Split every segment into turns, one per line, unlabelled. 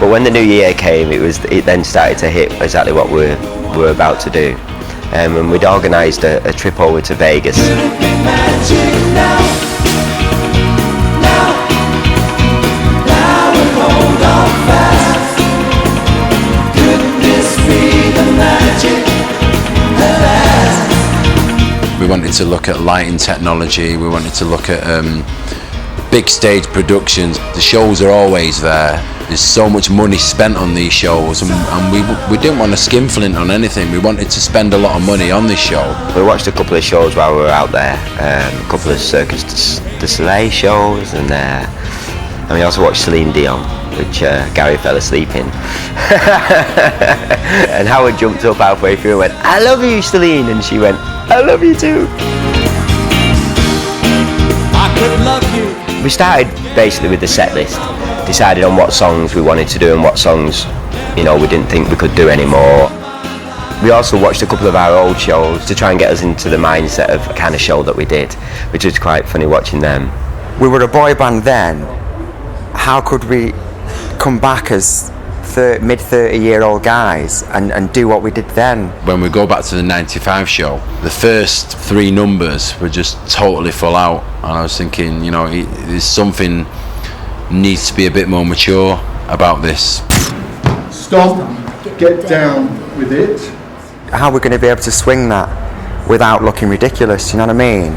But when the new year came, it then started to hit exactly what we're about to do. And we'd organised a trip over to Vegas.
We wanted to look at lighting technology, we wanted to look at big stage productions. The shows are always there. There's so much money spent on these shows, and we didn't want to skinflint on anything. We wanted to spend a lot of money on this show.
We watched a couple of shows while we were out there, a couple of Circus du Soleil shows, and we also watched Celine Dion, which Gary fell asleep in. And Howard jumped up halfway through and went, "I love you, Celine," and she went, "I love you too."
I could love you.
We started basically with the set list, decided on what songs we wanted to do and what songs, we didn't think we could do anymore. We also watched a couple of our old shows to try and get us into the mindset of the kind of show that we did, which was quite funny watching them.
We were a boy band then. How could we come back as mid-30-year-old guys and do what we did then?
When we go back to the 95 show, the first 3 numbers were just totally full out, and I was thinking, there's something needs to be a bit more mature about this.
Stop, get down with it.
How are we going to be able to swing that without looking ridiculous, you know what I mean?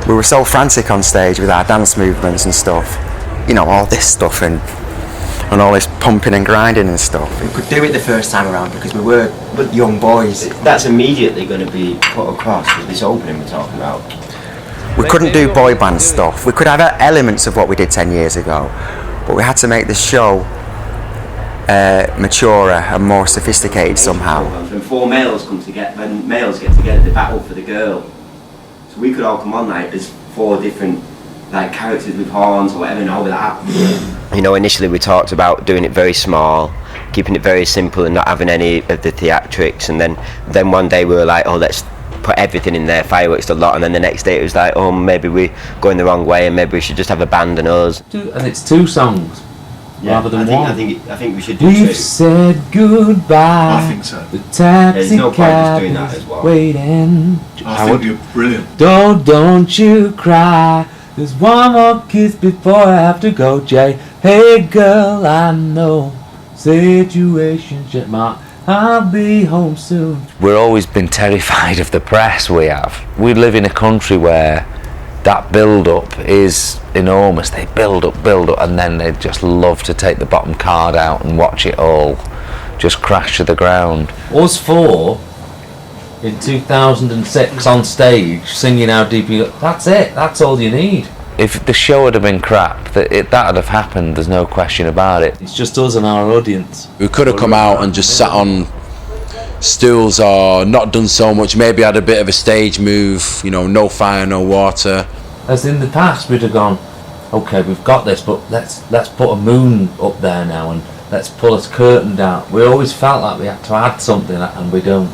We were so frantic on stage with our dance movements and stuff, all this stuff and all this pumping and grinding and stuff. We could do it the first time around because we were young boys.
That's immediately going to be put across with this opening we're talking about.
We couldn't do boy band stuff. We could have elements of what we did 10 years ago, but we had to make the show maturer and more sophisticated somehow.
When 4 males come together, when males get together, they battle for the girl. So we could all come on as 4 different characters with horns or whatever, and all of that. Initially we talked about doing it very small, keeping it very simple and not having any of the theatrics, and then one day we were like, oh, let's put everything in there, fireworks a lot, and then the next day it was like, oh, maybe we're going the wrong way and maybe we should just have a band and us.
And it's 2 songs rather than one.
I think we should do
We've
2.
said goodbye.
I think so.
The taxi
There's no point
cab
just doing that
is
as well.
waiting.
I think you're brilliant.
Don't you cry. There's one more kiss before I have to go, Jay. Hey girl, I know situations yet, Mark. I'll be home soon.
We've always been terrified of the press, we have. We live in a country where that build-up is enormous. They build up, and then they just love to take the bottom card out and watch it all just crash to the ground.
Us 4 in 2006 on stage singing How Deep You Go. That's it. That's all you need.
If the show had have been crap, that would have happened. There's no question about it.
It's just us and our audience.
We could have come out and just sat on stools or not done so much, maybe had a bit of a stage move, no fire, no water.
As in the past, we'd have gone, okay, we've got this, but let's put a moon up there now and let's pull a curtain down. We always felt like we had to add something, and we don't.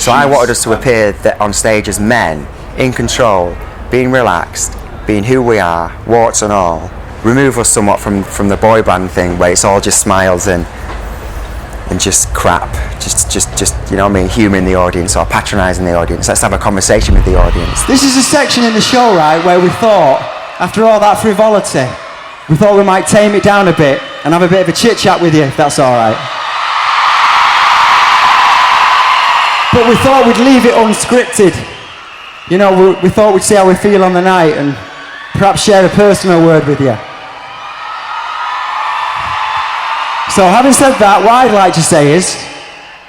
So I wanted us to appear on stage as men, in control, being relaxed, being who we are, warts and all. Remove us somewhat from the boy band thing where it's all just smiles and just crap, just humouring the audience or patronising the audience. Let's have a conversation with the audience.
This is a section in the show, right, where we thought, after all that frivolity, we thought we might tame it down a bit and have a bit of a chit chat with you, if that's all right. But we thought we'd leave it unscripted. We thought we'd see how we feel on the night and perhaps share a personal word with you. So having said that, what I'd like to say is,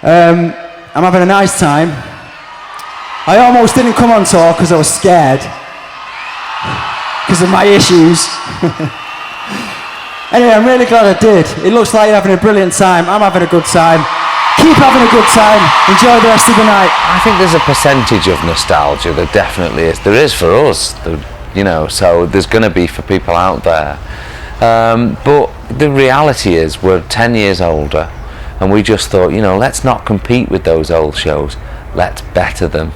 I'm having a nice time. I almost didn't come on tour because I was scared, because of my issues. Anyway, I'm really glad I did. It looks like you're having a brilliant time. I'm having a good time. Keep having a good time. Enjoy the rest of the night.
I think there's a percentage of nostalgia. There definitely is. There is for us, so there's going to be for people out there. But the reality is we're 10 years older, and we just thought, let's not compete with those old shows. Let's better them.